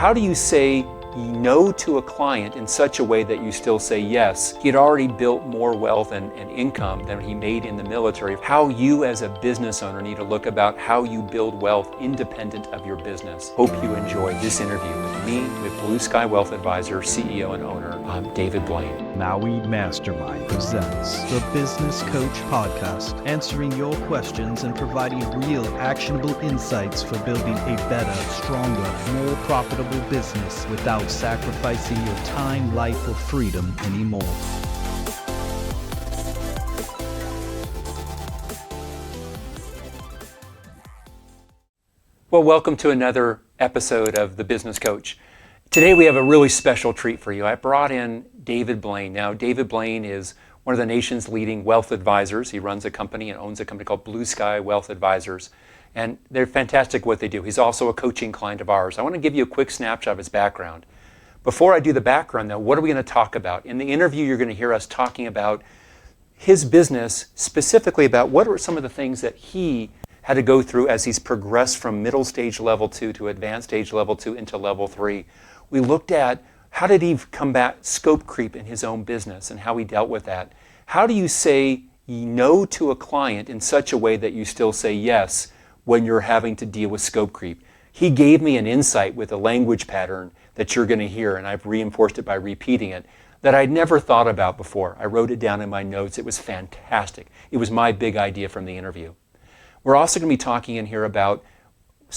How do you say no to a client in such a way that you still say yes? He had already built more wealth and income than he made in the military. How you as a business owner need to look about how you build wealth independent of your business. Hope you enjoy this interview with me, with Blue Sky Wealth Advisor, CEO and owner, David Blain. Maui Mastermind presents the Business Coach Podcast, answering your questions and providing real actionable insights for building a better, stronger, more profitable business without sacrificing your time, life, or freedom anymore. Well, welcome to another episode of The Business Coach. Today we have a really special treat for you. I brought in David Blain. Now, David Blain is one of the nation's leading wealth advisors. He runs a company and owns a company called Blue Sky Wealth Advisors. And they're fantastic what they do. He's also a coaching client of ours. I want to give you a quick snapshot of his background. Before I do the background though, what are we going to talk about? In the interview, you're going to hear us talking about his business, specifically about what are some of the things that he had to go through as he's progressed from middle stage level 2 to advanced stage level 2 into level 3. We looked at how did he combat scope creep in his own business and how he dealt with that. How do you say no to a client in such a way that you still say yes when you're having to deal with scope creep? He gave me an insight with a language pattern that you're going to hear, and I've reinforced it by repeating it, that I'd never thought about before. I wrote it down in my notes. It was fantastic. It was my big idea from the interview. We're also going to be talking in here about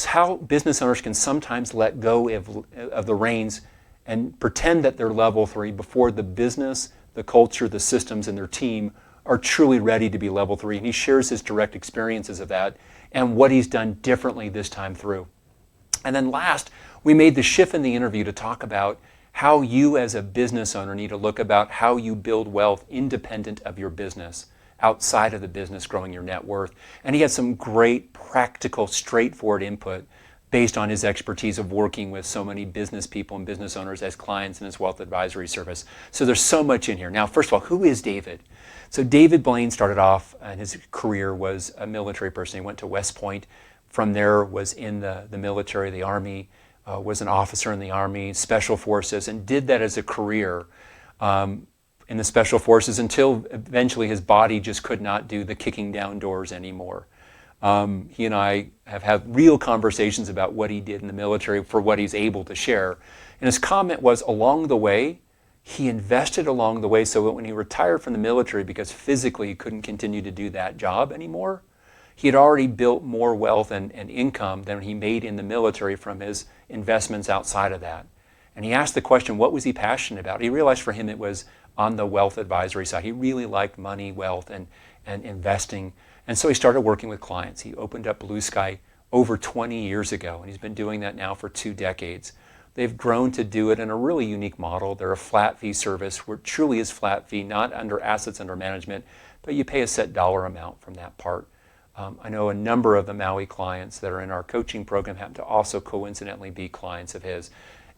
how business owners can sometimes let go of the reins and pretend that they're level 3 before the business, the culture, the systems, and their team are truly ready to be level 3. And he shares his direct experiences of that and what he's done differently this time through. And then last, we made the shift in the interview to talk about how you as a business owner need to look about how you build wealth independent of your business, outside of the business, growing your net worth. And he had some great, practical, straightforward input based on his expertise of working with so many business people and business owners as clients in his wealth advisory service. So there's so much in here. Now, first of all, who is David? So David Blain started off, and his career was a military person. He went to West Point. From there was in the military, the Army, was an officer in the Army, Special Forces, and did that as a career in the Special Forces until eventually his body just could not do the kicking down doors anymore. He and I have had real conversations about what he did in the military for what he's able to share. And his comment was, along the way, he invested along the way so that when he retired from the military, because physically he couldn't continue to do that job anymore, he had already built more wealth and income than he made in the military from his investments outside of that. And he asked the question, what was he passionate about? He realized for him it was on the wealth advisory side. He really liked money, wealth, and investing. And so he started working with clients. He opened up Blue Sky over 20 years ago, and he's been doing that now for 2 decades. They've grown to do it in a really unique model. They're a flat fee service where it truly is flat fee, not under assets under management, but you pay a set dollar amount from that part. I know a number of the Maui clients that are in our coaching program happen to also coincidentally be clients of his.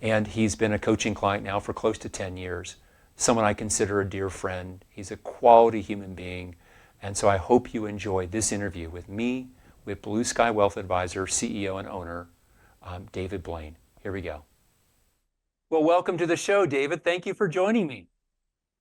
And he's been a coaching client now for close to 10 years. Someone I consider a dear friend. He's a quality human being. And so I hope you enjoy this interview with me, with Blue Sky Wealth Advisor, CEO and owner, David Blain. Here we go. Well, welcome to the show, David. Thank you for joining me.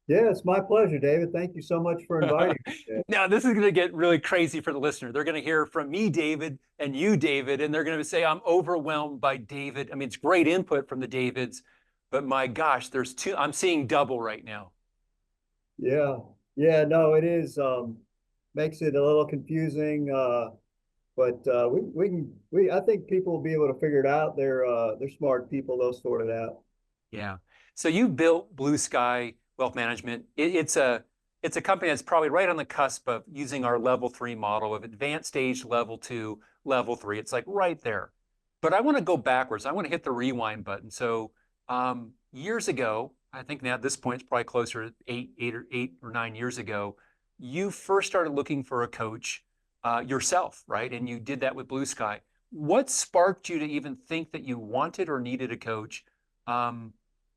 Yeah, it's my pleasure, David. Thank you so much for inviting me. Now, this is going to get really crazy for the listener. They're going to hear from me, David, and you, David, and they're going to say, I'm overwhelmed by David. I mean, it's great input from the Davids, but my gosh, there's 2. I'm seeing double right now. Yeah, no, it is. Makes it a little confusing, but I think people will be able to figure it out. They're smart people. They'll sort it out. Yeah. So you built Blue Sky Wealth Management. It's a company that's probably right on the cusp of using our level 3 model of advanced stage level 2, level 3. It's like right there. But I want to go backwards. I want to hit the rewind button. So years ago, I think now at this point it's probably closer to 8 or 9 years ago, you first started looking for a coach yourself, right? And you did that with Blue Sky. What sparked you to even think that you wanted or needed a coach?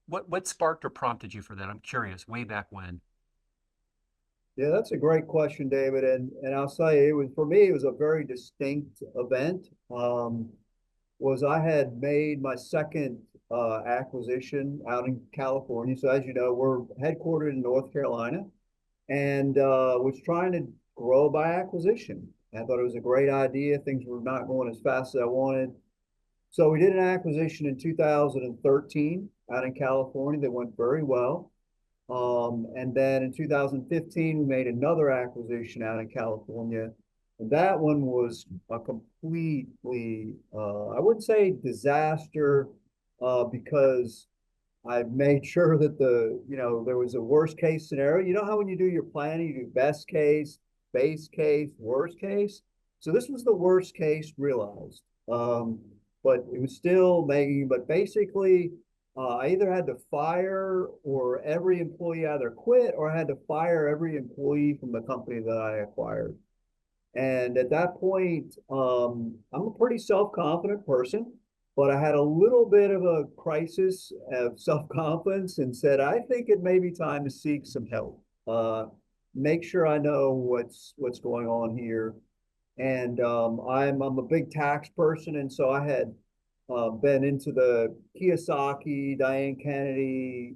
What sparked or prompted you for that? I'm curious, way back when. Yeah, that's a great question, David. And I'll say it was, for me, it was a very distinct event. Was I had made my second acquisition out in California. So as you know, we're headquartered in North Carolina and was trying to grow by acquisition. I thought it was a great idea. Things were not going as fast as I wanted. So we did an acquisition in 2013 out in California that went very well. And then in 2015, we made another acquisition out in California. And that one was a completely, I wouldn't say disaster, because I made sure that there was a worst case scenario. You know how when you do your planning, you do best case, base case, worst case. So this was the worst case realized. But it was still making, but basically, I either had to fire or every employee either quit or I had to fire every employee from the company that I acquired. And at that point, I'm a pretty self-confident person, but I had a little bit of a crisis of self-confidence and said, I think it may be time to seek some help. Make sure I know what's going on here. And I'm a big tax person, and so I had been into the Kiyosaki, Diane Kennedy,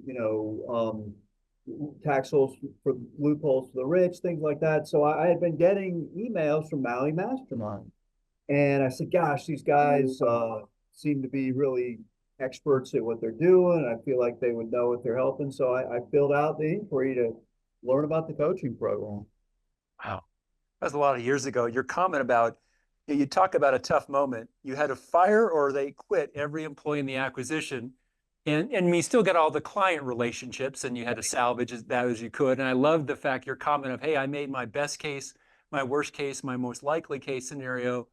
tax loopholes for the rich, things like that. So I had been getting emails from Maui Mastermind, and I said, "Gosh, these guys seem to be really experts at what they're doing. I feel like they would know what they're helping." So I filled out the inquiry to learn about the coaching program. Wow. That was a lot of years ago. Your comment about, you talk about a tough moment. You had to fire or they quit every employee in the acquisition. And we still got all the client relationships and you had to salvage that as you could. And I love the fact your comment of, hey, I made my best case, my worst case, my most likely case scenario.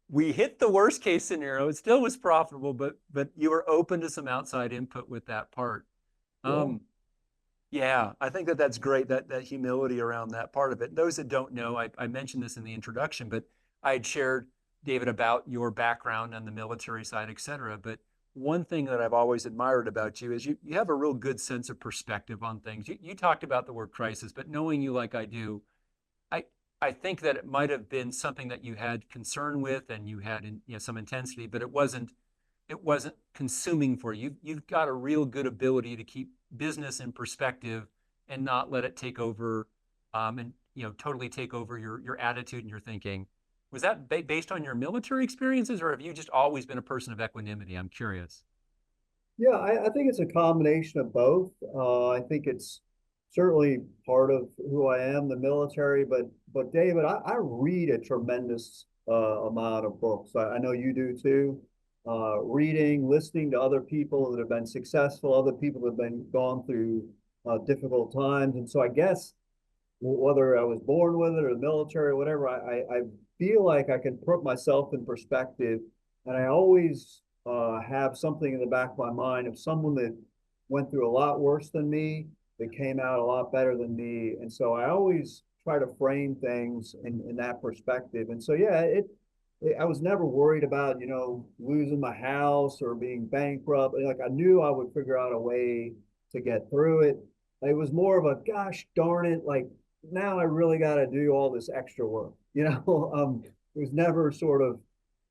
We hit the worst case scenario. It still was profitable, but you were open to some outside input with that part. Yeah. Yeah, I think that's great, that humility around that part of it. Those that don't know, I mentioned this in the introduction, but I had shared, David, about your background on the military side, et cetera. But one thing that I've always admired about you is you have a real good sense of perspective on things. You talked about the word crisis, but knowing you like I do, I I think that it might have been something that you had concern with and you had some intensity, but it wasn't consuming for you. You've got a real good ability to keep business in perspective and not let it take over, and totally take over your attitude and your thinking. Was that based on your military experiences, or have you just always been a person of equanimity? I'm curious. Yeah, I think it's a combination of both. I think it's certainly part of who I am, the military, but David, I read a tremendous amount of books. I know you do too. Reading, listening to other people that have been successful, other people that have been gone through difficult times, and so I guess whether I was born with it or the military or whatever, I feel like I can put myself in perspective, and I always have something in the back of my mind of someone that went through a lot worse than me, that came out a lot better than me, and so I always try to frame things in that perspective. And so yeah, I was never worried about losing my house or being bankrupt. Like I knew I would figure out a way to get through it. It was more of a gosh darn it, like now I really got to do all this extra work. It was never sort of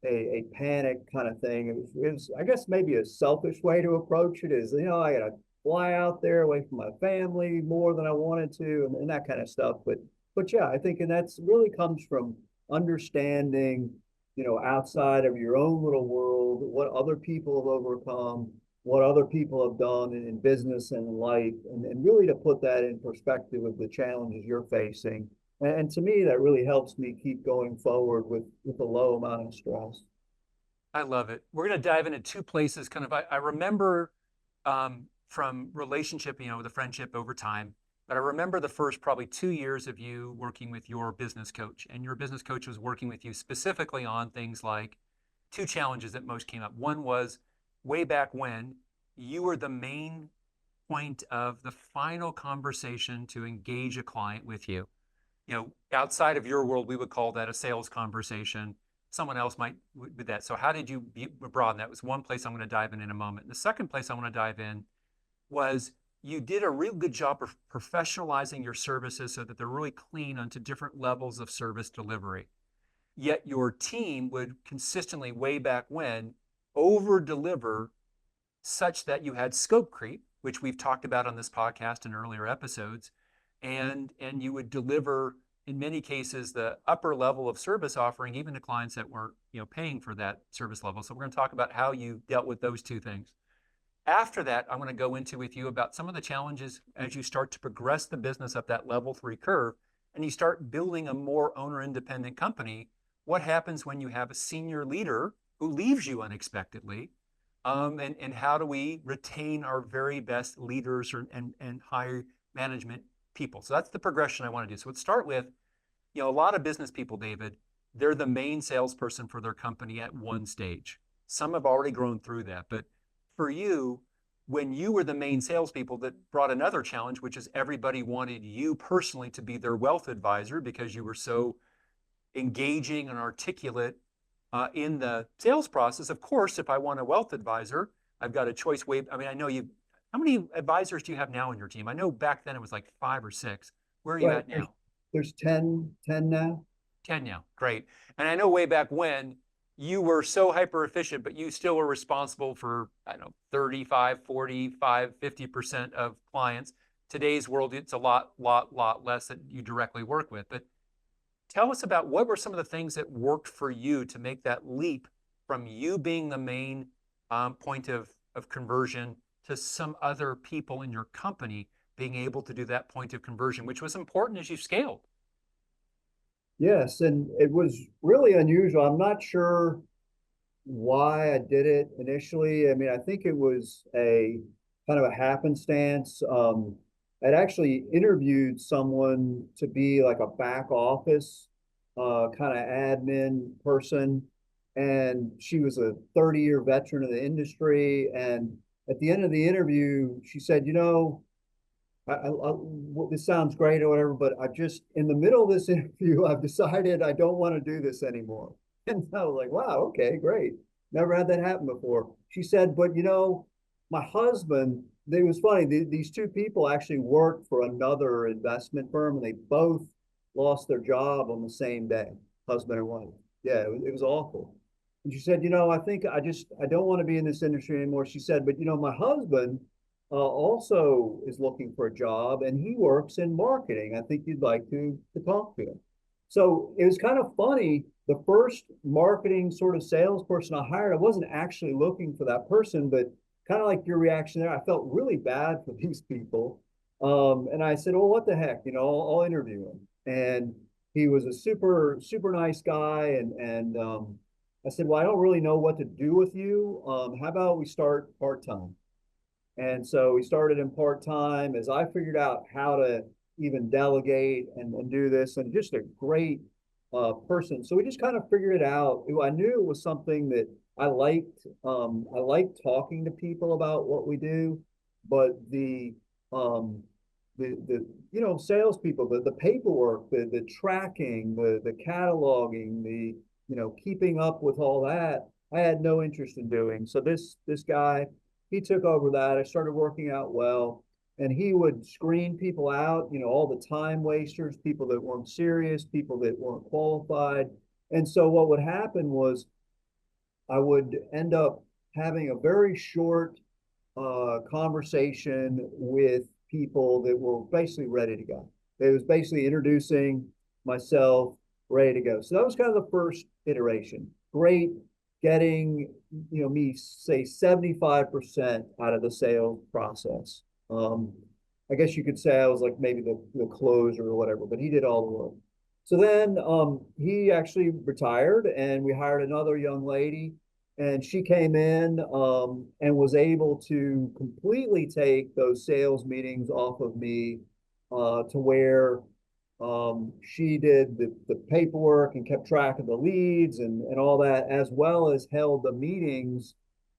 a panic kind of thing. It was I guess maybe a selfish way to approach it is, I got to fly out there away from my family more than I wanted to, and that kind of stuff. But yeah, I think, and that's really comes from understanding, outside of your own little world, what other people have overcome, what other people have done in business and in life, and really to put that in perspective of the challenges you're facing. And to me, that really helps me keep going forward with a low amount of stress. I love it. We're going to dive into two places. Kind of, I remember from relationship, the friendship over time, but I remember the first probably 2 years of you working with your business coach, and your business coach was working with you specifically on things like two challenges that most came up. One was way back when you were the main point of the final conversation to engage a client with you. Outside of your world, we would call that a sales conversation. Someone else might with that. So how did you broaden that? Was one place I'm going to dive in a moment. The second place I want to dive in was you did a real good job of professionalizing your services so that they're really clean onto different levels of service delivery. Yet your team would consistently, way back when, over deliver such that you had scope creep, which we've talked about on this podcast in earlier episodes, and you would deliver in many cases the upper level of service offering even to clients that weren't paying for that service level. So we're going to talk about how you dealt with those two things. After that, I'm going to go into with you about some of the challenges as you start to progress the business up that level 3 curve and you start building a more owner independent company. What happens when you have a senior leader who leaves you unexpectedly? And how do we retain our very best leaders and high management people? So that's the progression I want to do. So let's start with, a lot of business people, David, they're the main salesperson for their company at one stage. Some have already grown through that, but for you, when you were the main salespeople, that brought another challenge, which is everybody wanted you personally to be their wealth advisor because you were so engaging and articulate in the sales process. Of course, if I want a wealth advisor, I've got a choice way. I mean, I know you. How many advisors do you have now in your team? I know back then it was like 5 or 6. Where are you Right. at now? There's 10 now. 10 now. Great. And I know way back when you were so hyper efficient, but you still were responsible for, I don't know, 35, 45, 50% of clients. Today's world, it's a lot less that you directly work with. But tell us about what were some of the things that worked for you to make that leap from you being the main point of conversion to some other people in your company being able to do that point of conversion, which was important as you scaled. Yes, and it was really unusual. I'm not sure why I did it initially. I mean, I think it was a kind of a happenstance. I'd actually interviewed someone to be like a back office kind of admin person, and she was a 30-year veteran of the industry. And at the end of the interview, she said, this sounds great or whatever, but I just, in the middle of this interview, I've decided I don't want to do this anymore. And I was like, wow, okay, great. Never had that happen before. She said, but my husband, it was funny, these two people actually worked for another investment firm and they both lost their job on the same day, husband and wife. Yeah, it was awful. And she said, I think I don't want to be in this industry anymore. She said, but my husband, also is looking for a job and he works in marketing. I think you'd like to talk to him. So it was kind of funny. The first marketing sort of salesperson I hired, I wasn't actually looking for that person, but kind of like your reaction there, I felt really bad for these people. And I said, well, what the heck, I'll interview him. And he was a super nice guy. And I said, well, I don't really know what to do with you. How about we start part-time? And so we started in part-time as I figured out how to even delegate and do this, and just a great person. So we just kind of figured it out. I knew it was something that I liked. I liked talking to people about what we do, but the salespeople, the paperwork, the tracking, the cataloging, the keeping up with all that, I had no interest in doing. So this guy, he took over that. I started working out well, and he would screen people out, all the time wasters, people that weren't serious, people that weren't qualified. And so what would happen was I would end up having a very short conversation with people that were basically ready to go. It was basically introducing myself, ready to go. So that was kind of the first iteration. Great, getting me say 75% out of the sales process. I guess you could say I was like maybe the closer or whatever, but he did all the work. So then he actually retired, and we hired another young lady, and she came in and was able to completely take those sales meetings off of me to where she did the paperwork and kept track of the leads and all that, as well as held the meetings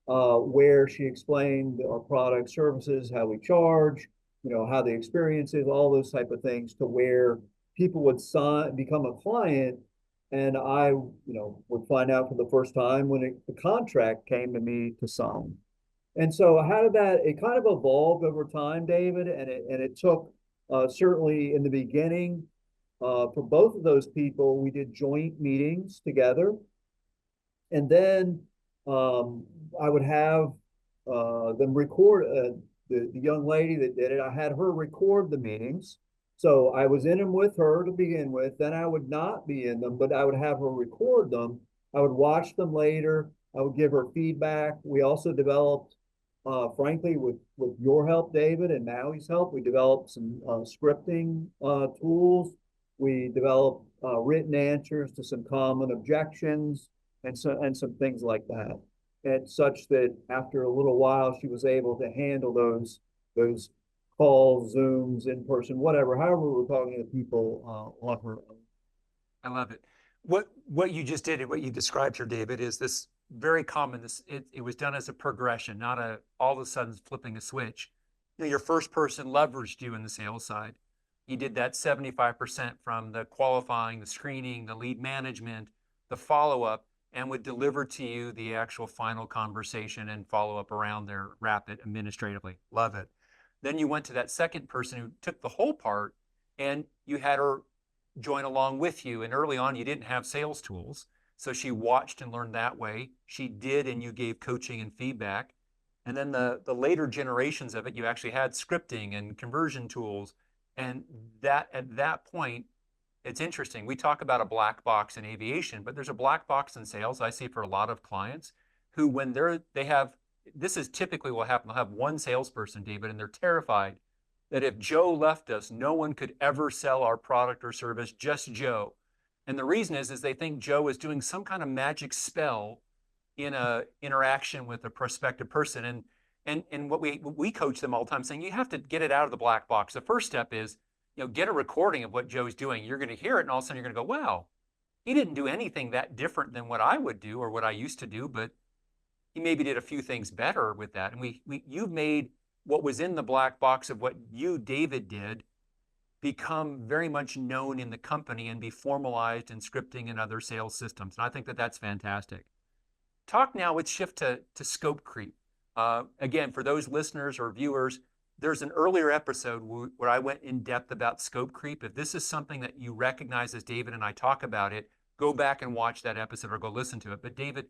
where she explained our product services, how we charge, how the experience is, all those type of things, to where people would become a client, and I, would find out for the first time when the contract came to me to sign. And so how did that? It kind of evolved over time, David, and it took certainly in the beginning for both of those people, we did joint meetings together, and then I would have them record the young lady that did it. I had her record the meetings. So I was in them with her to begin with. Then I would not be in them, but I would have her record them. I would watch them later. I would give her feedback. We also developed, frankly, with your help, David, and Maui's help, we developed some scripting tools. We developed written answers to some common objections and some things like that. And such that after a little while, she was able to handle those calls, Zooms, in person, whatever, however we're talking to people on her own. I love it. What you just did and what you described here, David, is this very common. It was done as a progression, not a all of a sudden flipping a switch. You know, your first person leveraged you in the sales side. You did that 75% from the qualifying, the screening, the lead management, the follow-up, and would deliver to you the actual final conversation and follow-up around there, wrap it administratively. Love it. Then you went to that second person who took the whole part and you had her join along with you. And early on, you didn't have sales tools. So she watched and learned that way. She did, and you gave coaching and feedback. And then the later generations of it, you actually had scripting and conversion tools. And that at that point, it's interesting. We talk about a black box in aviation, but there's a black box in sales. I see for a lot of clients who, when they have, this is typically what happens. They'll have one salesperson, David, and they're terrified that if Joe left us, no one could ever sell our product or service, just Joe. And the reason is they think Joe is doing some kind of magic spell in a interaction with a prospective person. And what we coach them all the time, saying you have to get it out of the black box. The first step is, get a recording of what Joe's doing. You're going to hear it, and all of a sudden you're going to go, wow, he didn't do anything that different than what I would do or what I used to do, but he maybe did a few things better with that. And you've made what was in the black box of what you, David, did become very much known in the company and be formalized in scripting and other sales systems. And I think that that's fantastic. Let's shift to scope creep. Again, for those listeners or viewers, there's an earlier episode where I went in depth about scope creep. If this is something that you recognize as David and I talk about it, go back and watch that episode or go listen to it. But David,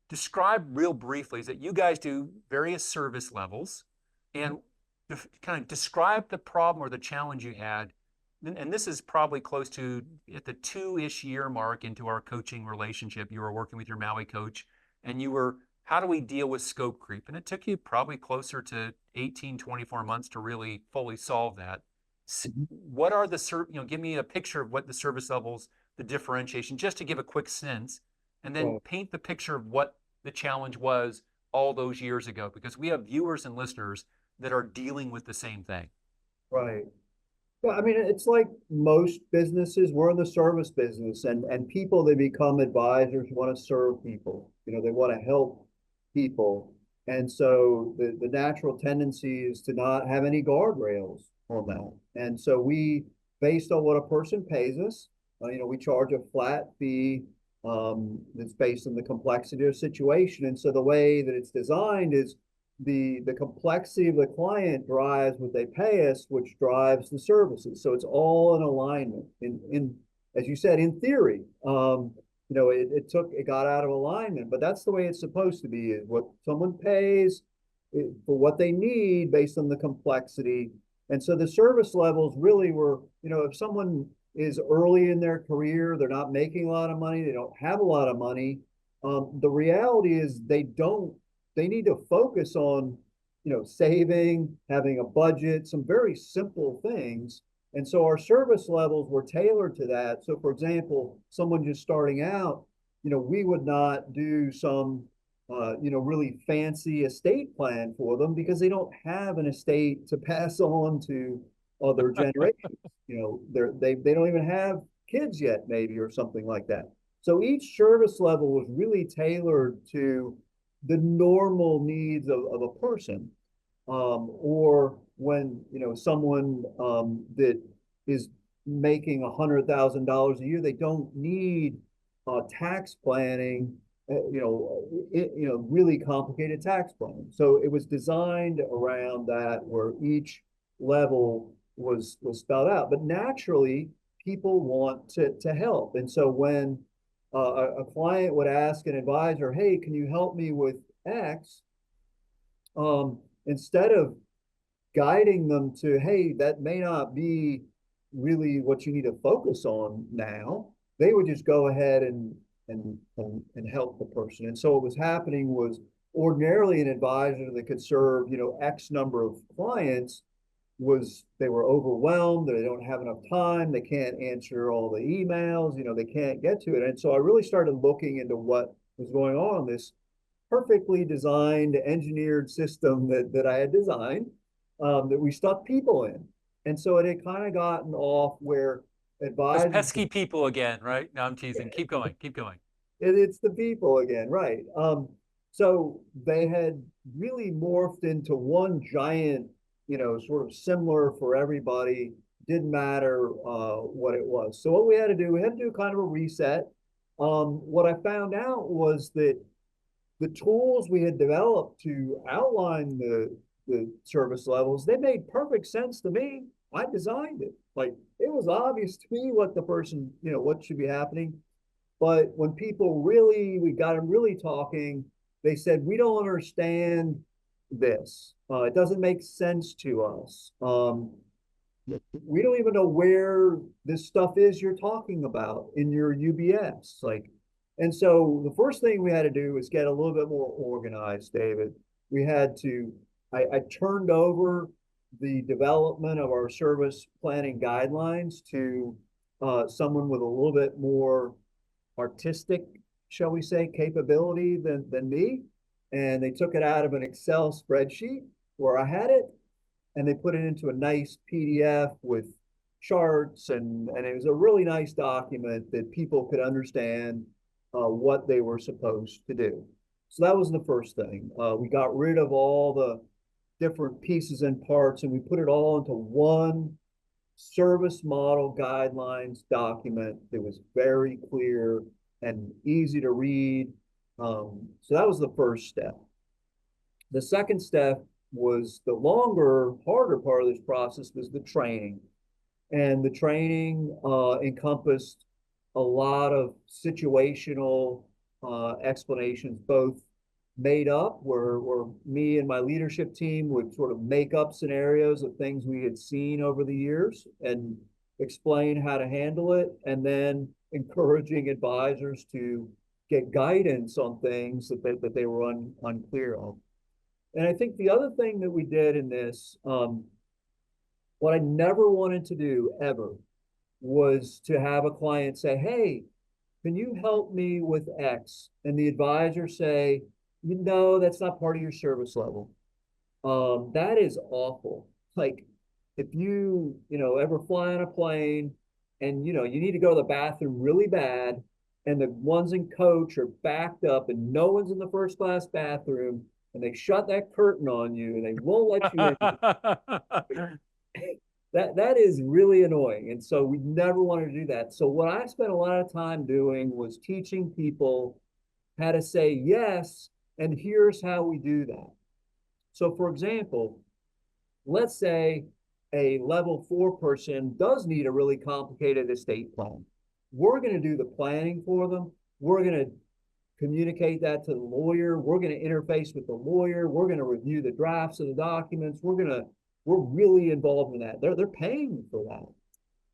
describe real briefly is that you guys do various service levels and kind of describe the problem or the challenge you had. And this is probably close to at the 2-ish year mark into our coaching relationship. You were working with your Maui coach and you were, how do we deal with scope creep? And it took you probably closer to 18, 24 months to really fully solve that. What are give me a picture of what the service levels, the differentiation, just to give a quick sense, and then paint the picture of what the challenge was all those years ago, because we have viewers and listeners that are dealing with the same thing. Right. Well, I mean, it's like most businesses, we're in the service business, and people, they become advisors, want to serve people. They want to help people. And so the natural tendency is to not have any guardrails on that. And so based on what a person pays us, we charge a flat fee that's based on the complexity of the situation. And so the way that it's designed is the complexity of the client drives what they pay us, which drives the services. So it's all in alignment. In as you said, in theory, it got out of alignment, but that's the way it's supposed to be. Is what someone pays for what they need based on the complexity. And so the service levels really were, if someone is early in their career, they're not making a lot of money, they don't have a lot of money. The reality is they need to focus on, saving, having a budget, some very simple things. And so our service levels were tailored to that. So for example, someone just starting out, we would not do some, really fancy estate plan for them because they don't have an estate to pass on to other generations. They don't even have kids yet, maybe, or something like that. So each service level was really tailored to the normal needs of a person. Or when someone that is making $100,000 a year, they don't need tax planning, really complicated tax planning. So it was designed around that, where each level was spelled out. But naturally, people want to help, and so when a client would ask an advisor, "Hey, can you help me with X?" Instead of guiding them to, hey, that may not be really what you need to focus on now, they would just go ahead and help the person. And so what was happening was ordinarily an advisor that could serve, X number of clients was they were overwhelmed, they don't have enough time, they can't answer all the emails, they can't get to it. And so I really started looking into what was going on in this perfectly designed, engineered system that I had designed, that we stuck people in. And so it had kind of gotten off where Those advisors, pesky people again, right? No, I'm teasing. Keep going. Keep going. it's the people again, right? So they had really morphed into one giant, sort of similar for everybody. Didn't matter what it was. So what we had to do, we had to do kind of a reset. What I found out was that the tools we had developed to outline the service levels, they made perfect sense to me. I designed it. Like it was obvious to me what the person, what should be happening. But when people really, we got them really talking, they said, we don't understand this. It doesn't make sense to us. We don't even know where this stuff is you're talking about in your UBS. And so the first thing we had to do was get a little bit more organized, David. We had to, I turned over the development of our service planning guidelines to someone with a little bit more artistic, shall we say, capability than me. And they took it out of an Excel spreadsheet where I had it, and they put it into a nice PDF with charts, and it was a really nice document that people could understand what they were supposed to do. So that was the first thing. We got rid of all the different pieces and parts, and we put it all into one service model guidelines document that was very clear and easy to read. So that was the first step. The second step was the longer, harder part of this process was the training. And the training encompassed a lot of situational explanations, both made up, where me and my leadership team would sort of make up scenarios of things we had seen over the years and explain how to handle it, and then encouraging advisors to get guidance on things that they were unclear of. And I think the other thing that we did in this, what I never wanted to do ever was to have a client say, hey, can you help me with X? And the advisor say, that's not part of your service level. That is awful. Like if ever fly on a plane and, you need to go to the bathroom really bad, and the ones in coach are backed up and no one's in the first class bathroom, and they shut that curtain on you and they won't let you in. That is really annoying. And so we never wanted to do that. So what I spent a lot of time doing was teaching people how to say yes, and here's how we do that. So for example, let's say a level 4 person does need a really complicated estate plan. We're going to do the planning for them. We're going to communicate that to the lawyer. We're going to interface with the lawyer. We're going to review the drafts of the documents. We're really involved in that. They're paying for that.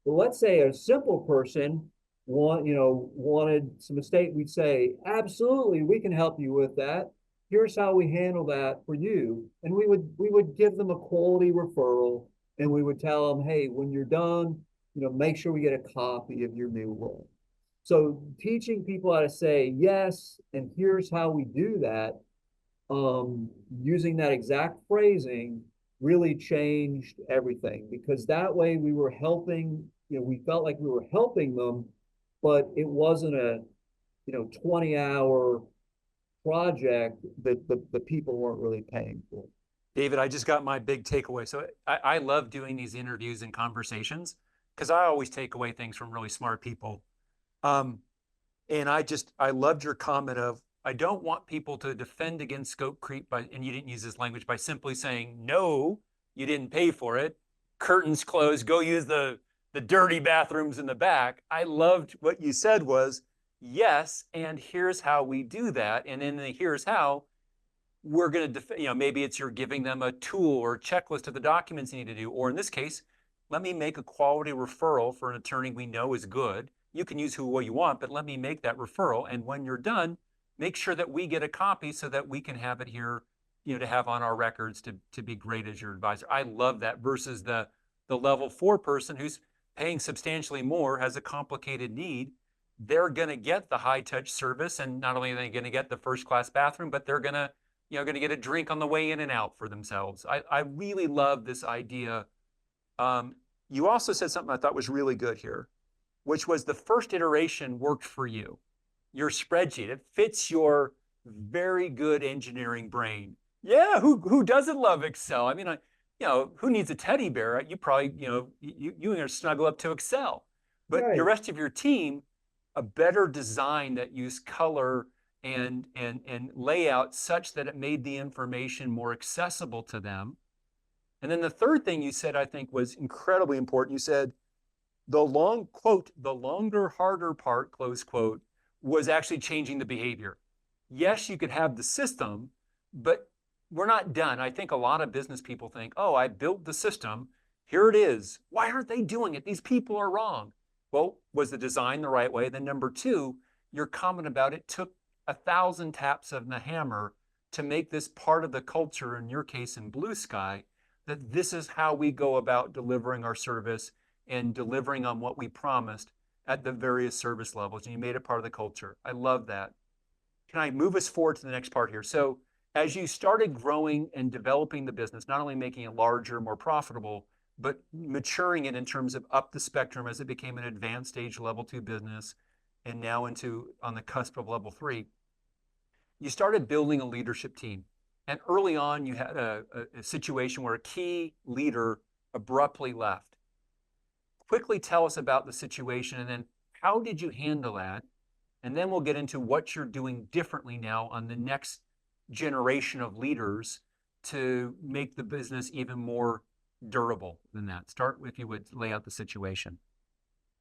But let's say a simple person wanted some estate. We'd say, absolutely, we can help you with that. Here's how we handle that for you. And we would give them a quality referral, and we would tell them, hey, when you're done, make sure we get a copy of your new will. So teaching people how to say yes, and here's how we do that, using that exact phrasing really changed everything, because that way we were helping, we felt like we were helping them, but it wasn't a 20-hour project that the people weren't really paying for. David, I just got my big takeaway. So I love doing these interviews and conversations because I always take away things from really smart people. And I loved your comment of, I don't want people to defend against scope creep and you didn't use this language, by simply saying, no, you didn't pay for it. Curtains closed, go use the dirty bathrooms in the back. I loved what you said was, yes, and here's how we do that. And in the here's how, we're going to, maybe it's you're giving them a tool or checklist of the documents you need to do. Or in this case, let me make a quality referral for an attorney we know is good. You can use who you want, but let me make that referral. And when you're done, make sure that we get a copy so that we can have it here, to have on our records to be great as your advisor. I love that versus the level 4 person who's paying substantially more, has a complicated need. They're going to get the high touch service, and not only are they going to get the first class bathroom, but they're going to get a drink on the way in and out for themselves. I really love this idea. You also said something I thought was really good here, which was the first iteration worked for you. Your spreadsheet, it fits your very good engineering brain. Yeah, who doesn't love Excel? I mean, who needs a teddy bear? You probably, you're going to snuggle up to Excel. But Right. the rest of your team, a better design that used color and layout such that it made the information more accessible to them. And then the third thing you said, I think, was incredibly important. You said the longer, harder part, close quote, was actually changing the behavior. Yes, you could have the system, but we're not done. I think a lot of business people think, oh, I built the system. Here it is. Why aren't they doing it? These people are wrong. Well, was the design the right way? Then number two, your comment about it took 1,000 taps of the hammer to make this part of the culture, in your case in Blue Sky, that this is how we go about delivering our service and delivering on what we promised at the various service levels. And you made it part of the culture. I love that. Can I move us forward to the next part here? So as you started growing and developing the business, not only making it larger, more profitable, but maturing it in terms of up the spectrum as it became an advanced stage level 2 business and now on the cusp of level 3, you started building a leadership team. And early on, you had a situation where a key leader abruptly left. Quickly tell us about the situation, and then how did you handle that? And then we'll get into what you're doing differently now on the next generation of leaders to make the business even more durable than that. Start, if you would, lay out the situation.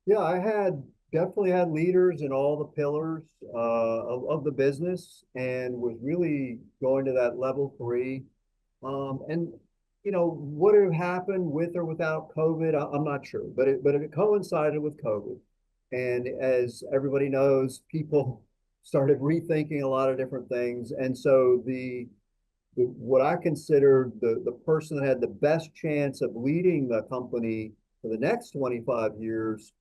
Yeah, I definitely had leaders in all the pillars of the business, and was really going to that level 3. And would it have happened with or without COVID? I'm not sure, but it coincided with COVID. And as everybody knows, people started rethinking a lot of different things. And so what I considered the person that had the best chance of leading the company for the next 25 years,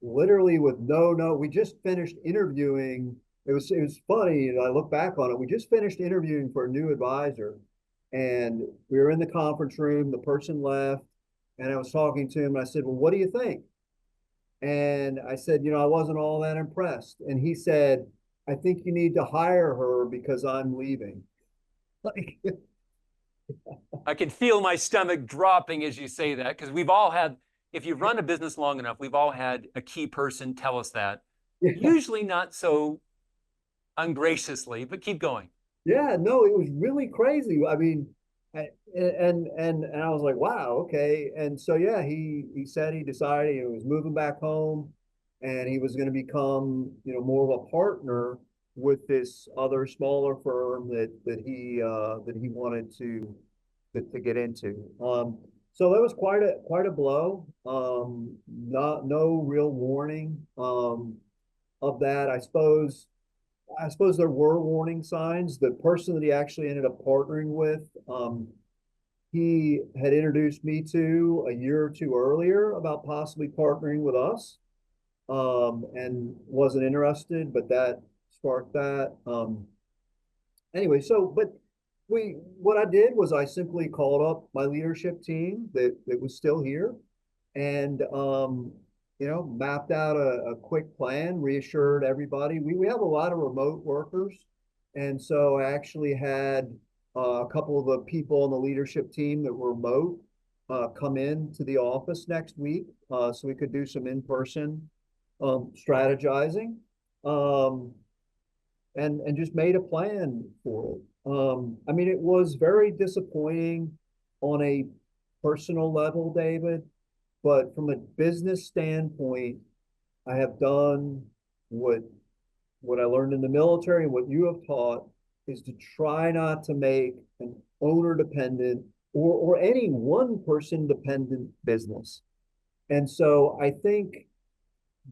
literally with we just finished interviewing. It was funny. I look back on it. We just finished interviewing for a new advisor, and we were in the conference room. The person left, and I was talking to him. And I said, "Well, what do you think?" And I said, I wasn't all that impressed. And he said, "I think you need to hire her because I'm leaving." Like, I can feel my stomach dropping as you say that, because we've all had, if you've run a business long enough, we've all had a key person tell us that. yeah, Usually not so ungraciously, but keep going. yeah, no, it was really crazy. I mean, and I was like, wow, okay. And so yeah, he said he decided he was moving back home, and he was going to become more of a partner with this other smaller firm that he wanted to get into. So that was quite a blow. Not no real warning of that. I suppose there were warning signs. The person that he actually ended up partnering with, he had introduced me to a year or two earlier about possibly partnering with us, and wasn't interested, but that sparked that. Anyway, but what I did was I simply called up my leadership team that was still here, and mapped out a quick plan, reassured everybody. We have a lot of remote workers, and so I actually had a couple of the people on the leadership team that were remote come in to the office next week, so we could do some in-person strategizing, and just made a plan for it. I mean, it was very disappointing on a personal level, David, but from a business standpoint, I have done what I learned in the military and what you have taught, is to try not to make an owner dependent or any one person dependent business. And so I think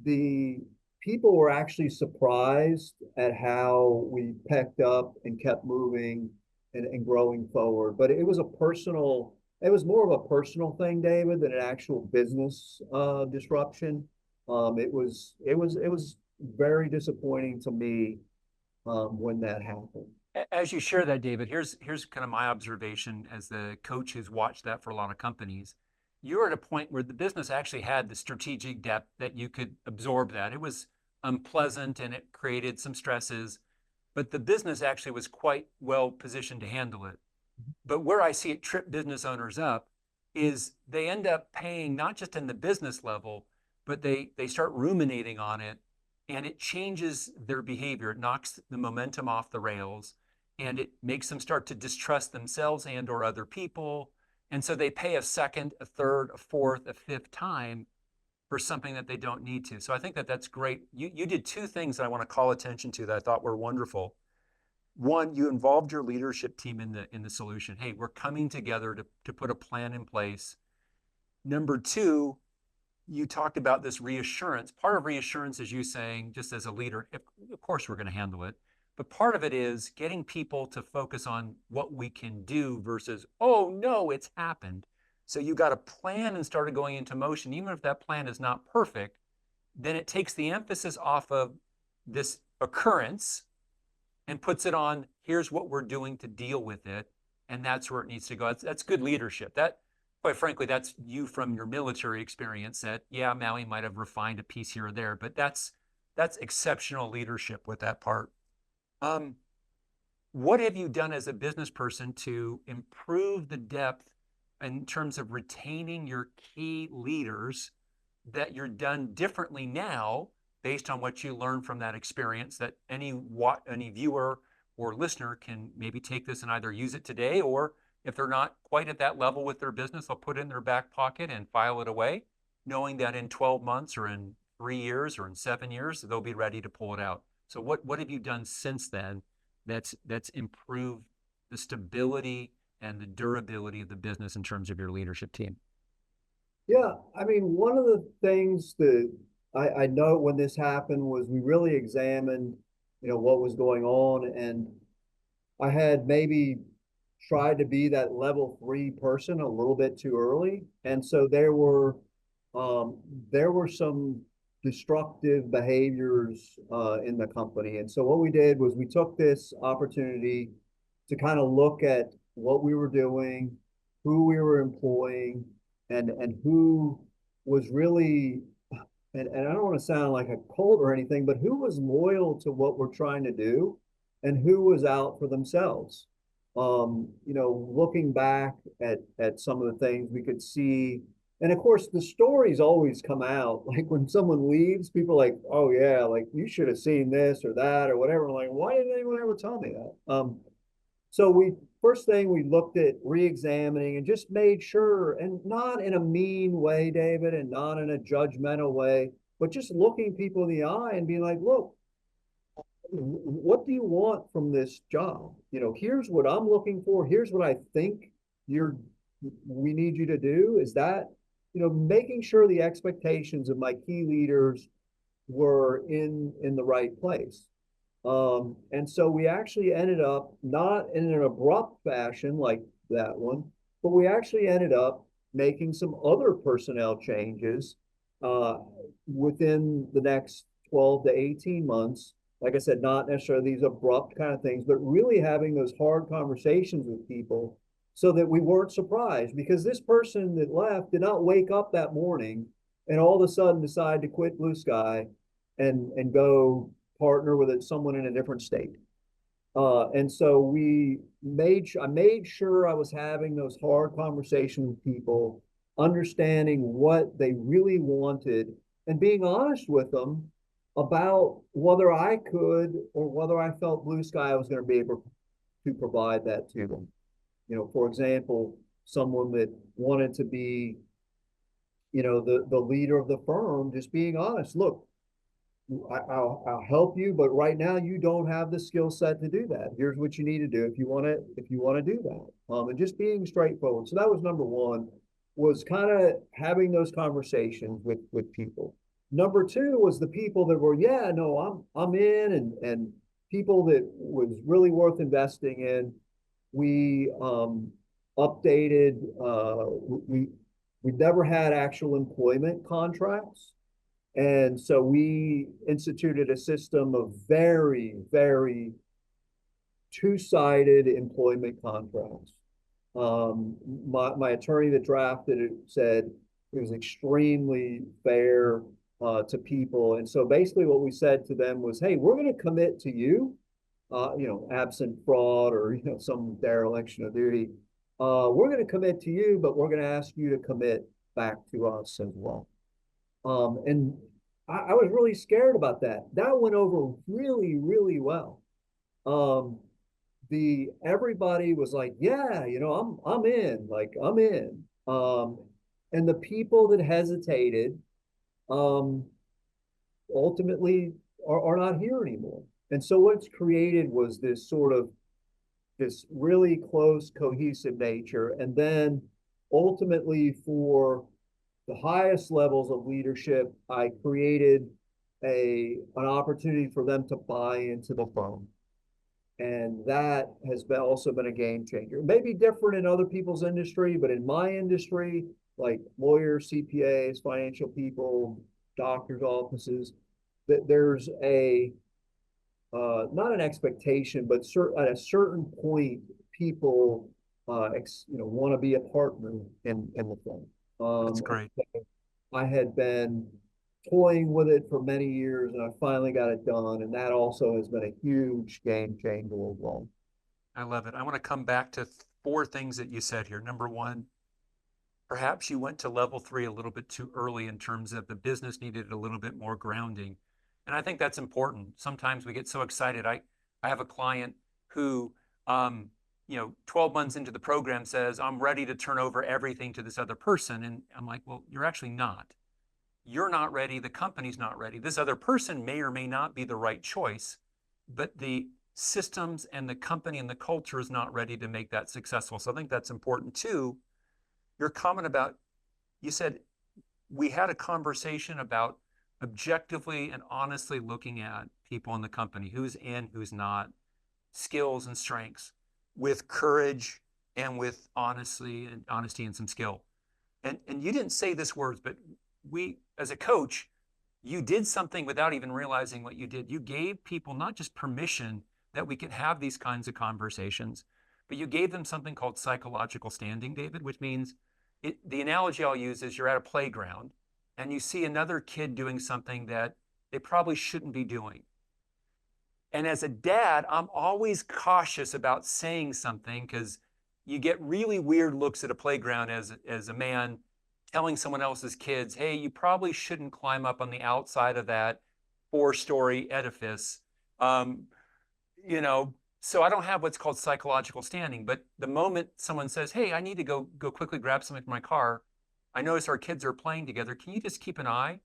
the people were actually surprised at how we pecked up and kept moving and growing forward. But it was it was more of a personal thing, David, than an actual business disruption. It was very disappointing to me when that happened. As you share that, David, here's kind of my observation as the coach who's watched that for a lot of companies. You're at a point where the business actually had the strategic depth that you could absorb that. It was unpleasant and it created some stresses, but the business actually was quite well positioned to handle it. But where I see it trip business owners up is they end up paying not just in the business level, but they start ruminating on it and it changes their behavior. It knocks the momentum off the rails and it makes them start to distrust themselves and or other people. And so they pay a second, a third, a fourth, a fifth time for something that they don't need to. So I think that that's great. You did two things that I want to call attention to that I thought were wonderful. One, you involved your leadership team in the solution. Hey, we're coming together to put a plan in place. Number two, you talked about this reassurance. Part of reassurance is you saying, just as a leader, of course we're going to handle it. But part of it is getting people to focus on what we can do versus, oh no, it's happened. So you got a plan and started going into motion. Even if that plan is not perfect, then it takes the emphasis off of this occurrence and puts it on, here's what we're doing to deal with it. And that's where it needs to go. That's good leadership. That, quite frankly, that's you from your military experience that, yeah, Maui might have refined a piece here or there, but that's exceptional leadership with that part. What have you done as a business person to improve the depth in terms of retaining your key leaders that you're done differently now based on what you learned from that experience that any viewer or listener can maybe take this and either use it today, or if they're not quite at that level with their business, they'll put it in their back pocket and file it away, knowing that in 12 months or in 3 years or in 7 years, they'll be ready to pull it out. So what have you done since then that's improved the stability and the durability of the business in terms of your leadership team? Yeah, I mean, one of the things that I know when this happened was we really examined, what was going on, and I had maybe tried to be that level 3 person a little bit too early, and so um, there were some destructive behaviors in the company, and so what we did was we took this opportunity to kind of look at what we were doing, who we were employing, and who was really and I don't want to sound like a cult or anything, but who was loyal to what we're trying to do and who was out for themselves. Looking back at some of the things we could see, and of course the stories always come out. Like when someone leaves, people are like, oh yeah, like you should have seen this or that or whatever. I'm like, why didn't anyone ever tell me that? So we first thing we looked at re-examining and just made sure, and not in a mean way, David, and not in a judgmental way, but just looking people in the eye and being like, look, what do you want from this job? Here's what I'm looking for. Here's what I think we need you to do. Is that, making sure the expectations of my key leaders were in the right place. And so we actually ended up not in an abrupt fashion like that one, but we actually ended up making some other personnel changes within the next 12 to 18 months. Like I said, not necessarily these abrupt kind of things, but really having those hard conversations with people so that we weren't surprised, because this person that left did not wake up that morning and all of a sudden decide to quit Blue Sky and go partner with someone in a different state. And so I made sure I was having those hard conversations with people, understanding what they really wanted and being honest with them about whether I could or whether I felt Blue Sky was going to be able to provide that to them. For example, someone that wanted to be, the leader of the firm, just being honest. Look, I'll help you, but right now you don't have the skill set to do that. Here's what you need to do if you want to do that. And just being straightforward. So that was number one, was kind of having those conversations with people. Number two was the people that were, yeah, no, I'm in, and people that was really worth investing in. We updated. We never had actual employment contracts. And so we instituted a system of very, very two-sided employment contracts. My attorney that drafted it said it was extremely fair to people. And so basically what we said to them was, hey, we're going to commit to you, absent fraud or, some dereliction of duty. We're going to commit to you, but we're going to ask you to commit back to us as well. And I was really scared about that. That went over really, really well. Everybody was like, yeah, I'm in, like I'm in. And the people that hesitated, um, ultimately are not here anymore. And so what's created was this really close, cohesive nature. And then ultimately for the highest levels of leadership, I created an opportunity for them to buy into the firm. And that has also been a game changer. It may be different in other people's industry, but in my industry, like lawyers, CPAs, financial people, doctors' offices, that there's not an expectation, but at a certain point, people want to be a partner in the firm. That's great. I had been toying with it for many years, and I finally got it done. And that also has been a huge game changer as well. I love it. I want to come back to four things that you said here. Number one, perhaps you went to level three a little bit too early in terms of the business needed a little bit more grounding. And I think that's important. Sometimes we get so excited. I have a client who, 12 months into the program says, I'm ready to turn over everything to this other person. And I'm like, well, you're actually not. You're not ready. The company's not ready. This other person may or may not be the right choice, but the systems and the company and the culture is not ready to make that successful. So I think that's important too. Your comment about, you said, we had a conversation about objectively and honestly looking at people in the company, who's in, who's not, skills and strengths, with courage and with honesty and some skill. And you didn't say this words, but we, as a coach, you did something without even realizing what you did. You gave people not just permission that we could have these kinds of conversations, but you gave them something called psychological standing, David, which means the analogy I'll use is you're at a playground and you see another kid doing something that they probably shouldn't be doing. And as a dad, I'm always cautious about saying something because you get really weird looks at a playground as a man telling someone else's kids, hey, you probably shouldn't climb up on the outside of that 4-story edifice. So I don't have what's called psychological standing, but the moment someone says, hey, I need to go quickly grab something from my car, I notice our kids are playing together. Can you just keep an eye?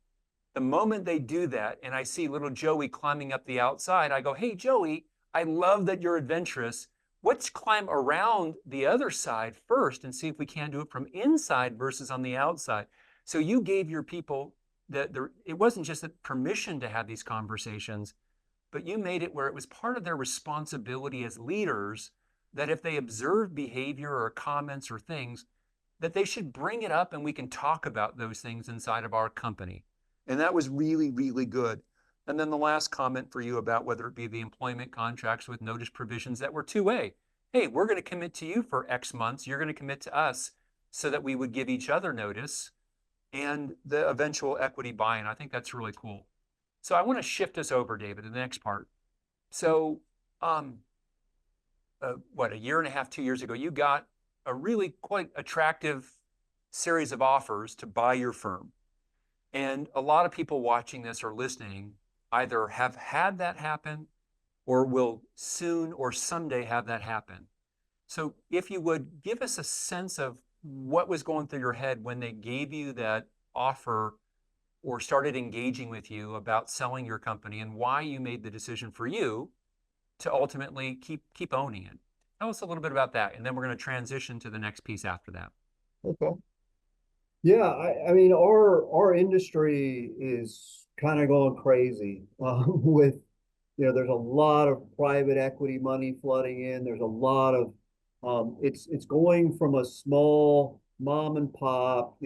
The moment they do that and I see little Joey climbing up the outside, I go, hey, Joey, I love that you're adventurous. Let's climb around the other side first and see if we can do it from inside versus on the outside. So you gave your people it wasn't just the permission to have these conversations, but you made it where it was part of their responsibility as leaders that if they observe behavior or comments or things, that they should bring it up and we can talk about those things inside of our company. And that was really, really good. And then the last comment for you about whether it be the employment contracts with notice provisions that were two-way. Hey, we're going to commit to you for X months. You're going to commit to us so that we would give each other notice and the eventual equity buy-in. I think that's really cool. So I want to shift us over, David, to the next part. So a year and a half, 2 years ago, you got a really quite attractive series of offers to buy your firm. And a lot of people watching this or listening either have had that happen or will soon or someday have that happen. So if you would give us a sense of what was going through your head when they gave you that offer or started engaging with you about selling your company and why you made the decision for you to ultimately keep owning it. Tell us a little bit about that, and then we're going to transition to the next piece after that. Okay. Yeah, I mean, our industry is kind of going crazy with, there's a lot of private equity money flooding in. There's a lot of, it's going from a small mom and pop,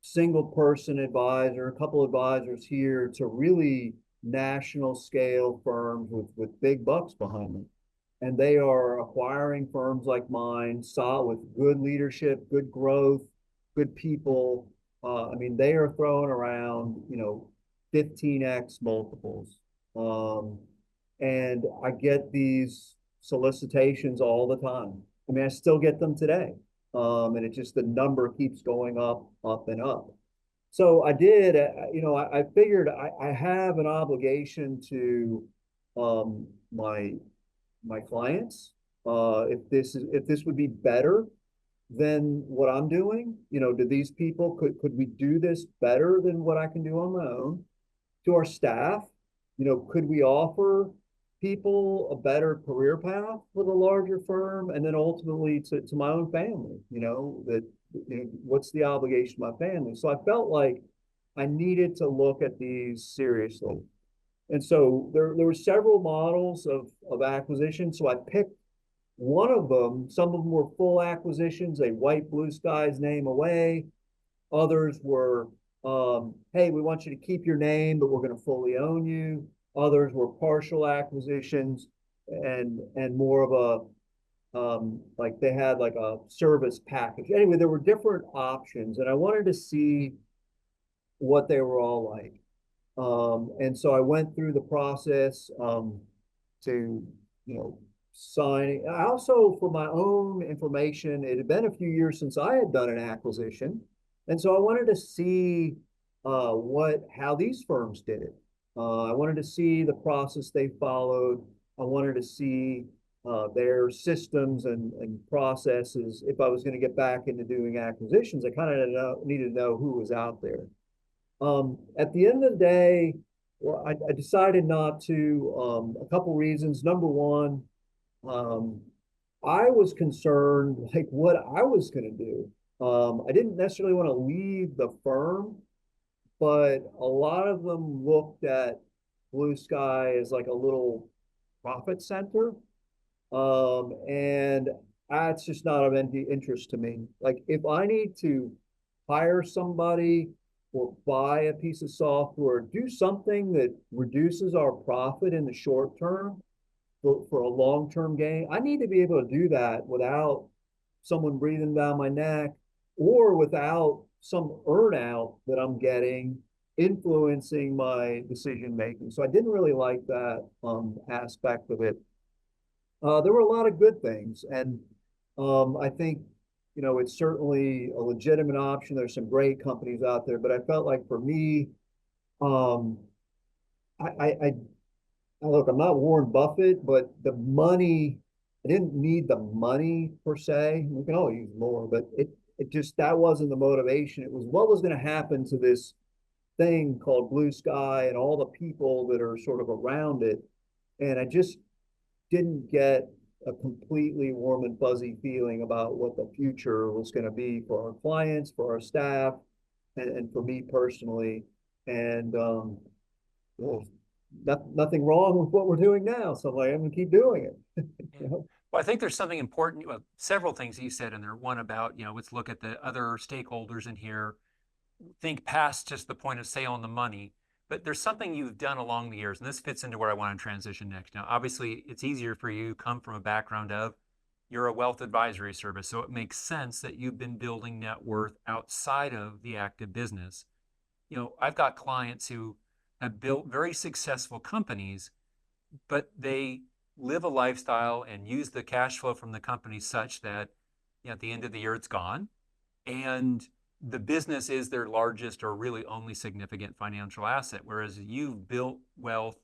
single person advisor, a couple advisors here, to really national scale firms with big bucks behind them. And they are acquiring firms like mine, saw with good leadership, good growth, good people. I mean, they are throwing around, 15x multiples. Um, and I get these solicitations all the time. I mean, I still get them today. And it just, the number keeps going up and up. So I did, I figured I have an obligation to um, my my clients. If this would be better than what I'm doing, do these people, could we do this better than what I can do on my own? To our staff, could we offer people a better career path with a larger firm, and then ultimately to my own family, that, what's the obligation to my family? So I felt like I needed to look at these seriously. And so there were several models of acquisition. So I picked one of them. Some of them were full acquisitions, they wipe Blue Sky's name away. Others were, hey, we want you to keep your name, but we're going to fully own you. Others were partial acquisitions and more of like they had like a service package. Anyway, there were different options, and I wanted to see what they were all like. And so I went through the process to, signing. I also, for my own information, it had been a few years since I had done an acquisition. And so I wanted to see how these firms did it. I wanted to see the process they followed. I wanted to see their systems and processes. If I was going to get back into doing acquisitions, I kind of needed to know who was out there. At the end of the day, well, I decided not to, a couple reasons. Number one, um, I was concerned like what I was going to do. I didn't necessarily want to leave the firm, but a lot of them looked at Blue Sky as like a little profit center. And that's just not of any interest to me. Like if I need to hire somebody or buy a piece of software, do something that reduces our profit in the short term for a long-term gain, I need to be able to do that without someone breathing down my neck or without some earnout that I'm getting influencing my decision making. So I didn't really like that aspect of it. There were a lot of good things, and I think it's certainly a legitimate option. There's some great companies out there, but I felt like for me, um, I look, I'm not Warren Buffett, but the money, I didn't need the money per se. We can all use more, but it just, that wasn't the motivation. It was what was going to happen to this thing called Blue Sky and all the people that are sort of around it. And I just didn't get a completely warm and fuzzy feeling about what the future was going to be for our clients, for our staff, and for me personally. And well, nothing wrong with what we're doing now. So I'm like, I'm going to keep doing it. Well, I think there's something important, well, several things you said in there. One about, let's look at the other stakeholders in here, think past just the point of sale and the money. But there's something you've done along the years, and this fits into where I want to transition next. Now, obviously, it's easier for you to come from a background of you're a wealth advisory service, so it makes sense that you've been building net worth outside of the active business. I've got clients who have built very successful companies, but they live a lifestyle and use the cash flow from the company such that at the end of the year it's gone, and the business is their largest or really only significant financial asset, whereas you've built wealth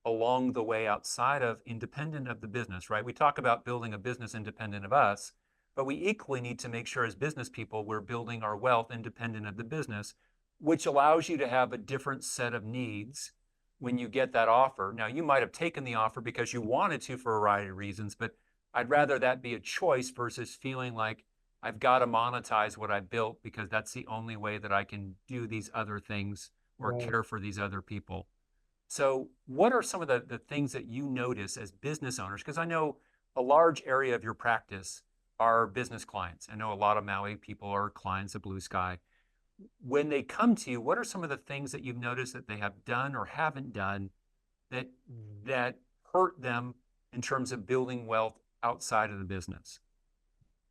along the way outside of, independent of the business, right? We talk about building a business independent of us, but we equally need to make sure as business people we're building our wealth independent of the business which allows you to have a different set of needs when you get that offer. Now, you might have taken the offer because you wanted to for a variety of reasons, but I'd rather that be a choice versus feeling like I've got to monetize what I built because that's the only way that I can do these other things or Right. care for these other people. So, what are some of the things that you notice as business owners? Because I know a large area of your practice are business clients. I know a lot of Maui people are clients of Blue Sky. When they come to you, what are some of the things that you've noticed that they have done or haven't done that that hurt them in terms of building wealth outside of the business?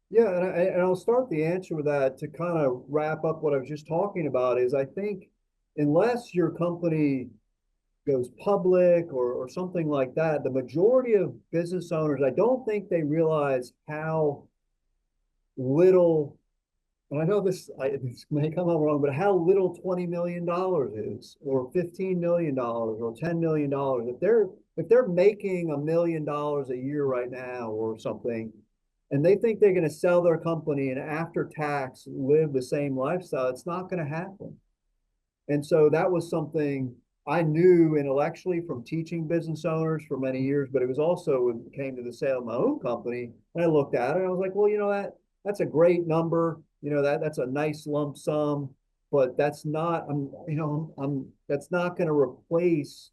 Yeah, and I'll start the answer with that to kind of wrap up what I was just talking about is I think unless your company goes public or something like that, the majority of business owners, I don't think they realize how little, and I know this may come out wrong, but how little $20 million is, or $15 million, or $10 million. If they're making $1 million a year right now or something, and they think they're going to sell their company and after tax live the same lifestyle, it's not going to happen. And so that was something I knew intellectually from teaching business owners for many years, but it was also when it came to the sale of my own company. And I looked at it and I was like, well, that's a great number. That's a nice lump sum, but that's not, that's not going to replace.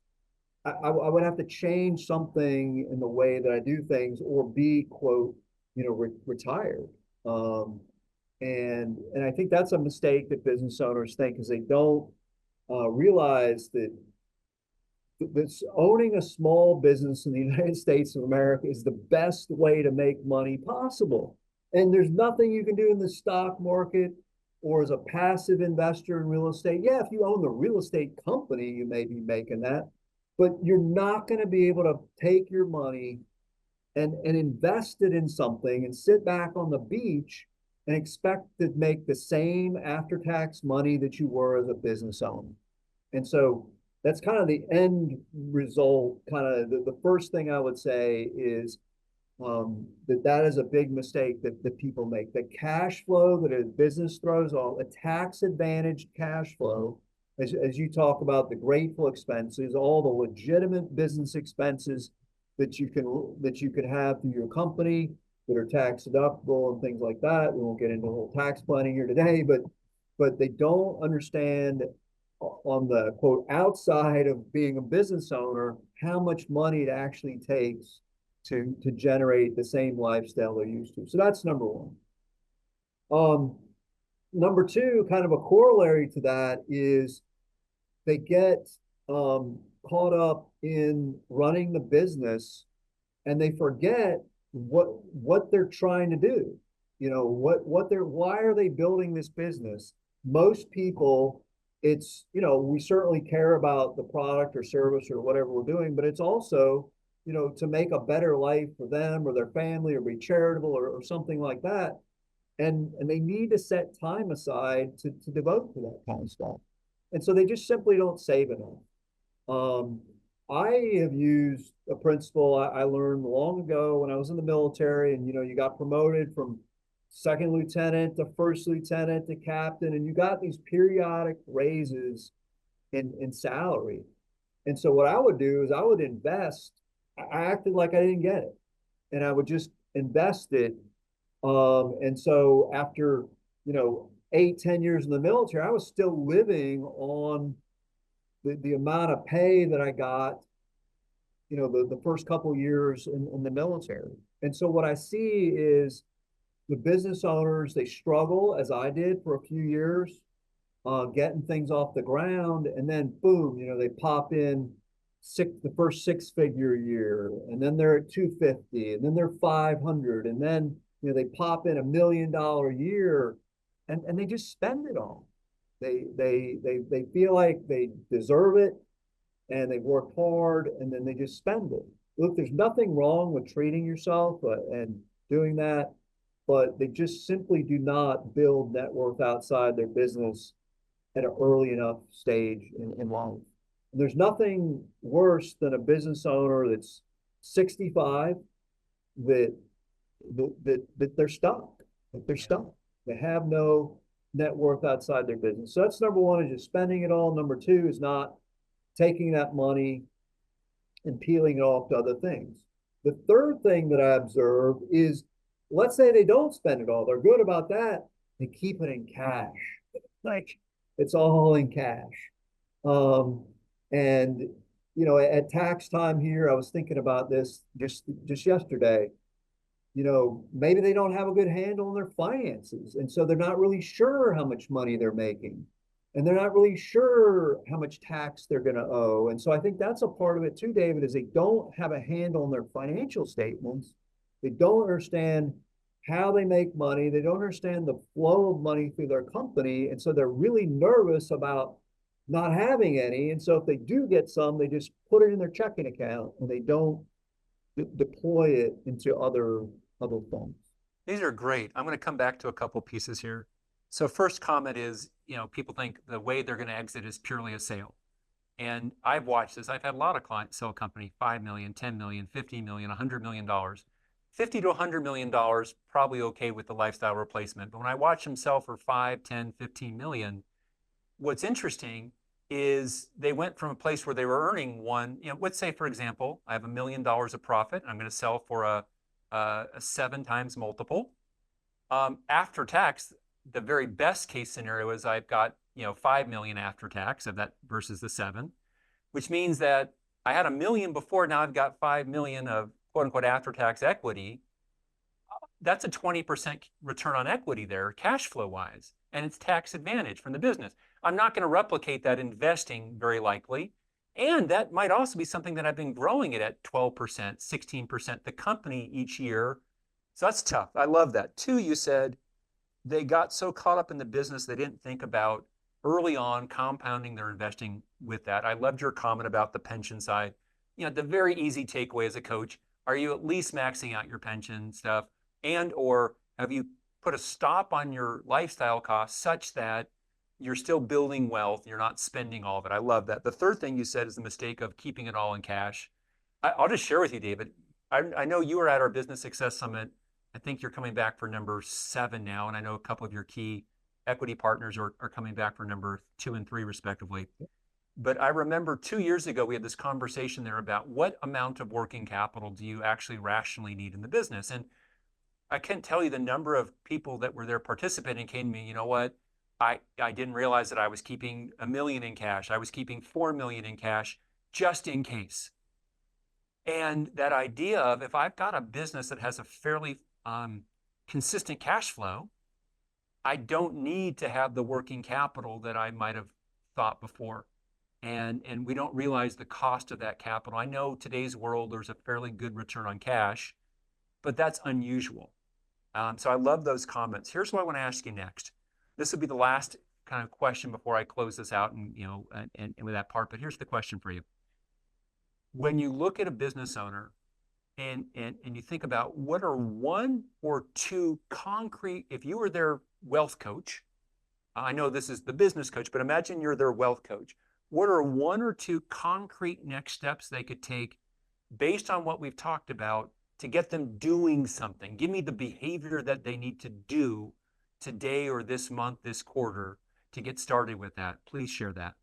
I would have to change something in the way that I do things or be, quote, retired. Um, and I think that's a mistake that business owners think is they don't realize that this owning a small business in the United States of America is the best way to make money possible. And there's nothing you can do in the stock market or as a passive investor in real estate. Yeah, if you own the real estate company, you may be making that, but you're not going to be able to take your money and invest it in something and sit back on the beach and expect to make the same after-tax money that you were as a business owner. And so that's kind of the end result. Kind of the first thing I would say is that is a big mistake that people make. The cash flow that a business throws off, a tax advantaged cash flow, as you talk about the grateful expenses, all the legitimate business expenses that you could have through your company that are tax deductible and things like that. We won't get into the whole tax planning here today, but they don't understand on the quote outside of being a business owner how much money it actually takes to generate the same lifestyle they're used to. So that's number one. Number two, kind of a corollary to that is they get caught up in running the business and they forget what they're trying to do. Why are they building this business? Most people, it's, we certainly care about the product or service or whatever we're doing, but it's also, to make a better life for them or their family or be charitable or something like that. And they need to set time aside to devote to that kind of stuff. And so they just simply don't save enough. I have used a principle I learned long ago when I was in the military, and you got promoted from second lieutenant to first lieutenant to captain, and you got these periodic raises in salary. And so what I would do is I would invest. I acted like I didn't get it, and I would just invest it. And so after 8, 10 years in the military, I was still living on the amount of pay that I got, the first couple of years in the military. And so what I see is the business owners, they struggle as I did for a few years, getting things off the ground. And then boom, they pop in the first 6-figure year, and then they're at 250, and then they're 500. And then, they pop in $1 million a year and they just spend it all. They feel like they deserve it and they work hard and then they just spend it. Look, there's nothing wrong with treating yourself and doing that, but they just simply do not build net worth outside their business at an early enough stage in life. And there's nothing worse than a business owner that's 65 that they're stuck. That they're stuck. They have no net worth outside their business. So that's number one, is just spending it all. Number two is not taking that money and peeling it off to other things. The third thing that I observe is, let's say they don't spend it all. They're good about that. They keep it in cash. Like, it's all in cash. Um, and at tax time here, I was thinking about this just yesterday. Maybe they don't have a good handle on their finances, and so they're not really sure how much money they're making, and they're not really sure how much tax they're going to owe. And so I think that's a part of it too, David, is they don't have a handle on their financial statements. They don't understand how they make money. They don't understand the flow of money through their company, and so they're really nervous about not having any. And so if they do get some, they just put it in their checking account and they don't deploy it into other funds. These are great. I'm going to come back to a couple pieces here. So first comment is, people think the way they're going to exit is purely a sale. And I've watched this. I've had a lot of clients sell a company, 5 million, 10 million, 50 million, $100 million. 50 to $100 million, probably okay with the lifestyle replacement. But when I watch them sell for 5, 10, 15 million, what's interesting is they went from a place where they were earning let's say, for example, I have $1 million of profit. I'm going to sell for a 7 times multiple. After tax, the very best case scenario is I've got 5 million after tax of that versus the 7, which means that I had $1 million before. Now I've got 5 million of quote unquote after tax equity. That's a 20% return on equity there, cash flow wise, and it's tax advantage from the business. I'm not going to replicate that investing very likely. And that might also be something that I've been growing it at 12%, 16%, the company each year. So that's tough. I love that. 2, you said they got so caught up in the business, they didn't think about early on compounding their investing with that. I loved your comment about the pension side. The very easy takeaway as a coach, are you at least maxing out your pension stuff? And or have you put a stop on your lifestyle costs such that you're still building wealth, you're not spending all of it? I love that. The third thing you said is the mistake of keeping it all in cash. I'll just share with you, David. I know you were at our Business Success Summit. I think you're coming back for number 7 now, and I know a couple of your key equity partners are coming back for number 2 and 3 respectively. But I remember 2 years ago, we had this conversation there about what amount of working capital do you actually rationally need in the business? And I can't tell you the number of people that were there participating came to me, you know what? I didn't realize that I was keeping $1 million in cash. I was keeping 4 million in cash just in case. And that idea of, if I've got a business that has a fairly consistent cash flow, I don't need to have the working capital that I might have thought before. And we don't realize the cost of that capital. I know today's world, there's a fairly good return on cash, but that's unusual. So I love those comments. Here's what I want to ask you next. This will be the last kind of question before I close this out and with that part. But here's the question for you. When you look at a business owner and you think about what are 1 or 2 concrete, if you were their wealth coach, I know this is the business coach, but imagine you're their wealth coach. What are 1 or 2 concrete next steps they could take based on what we've talked about to get them doing something? Give me the behavior that they need to do today or this month, this quarter, to get started with that. Please share that.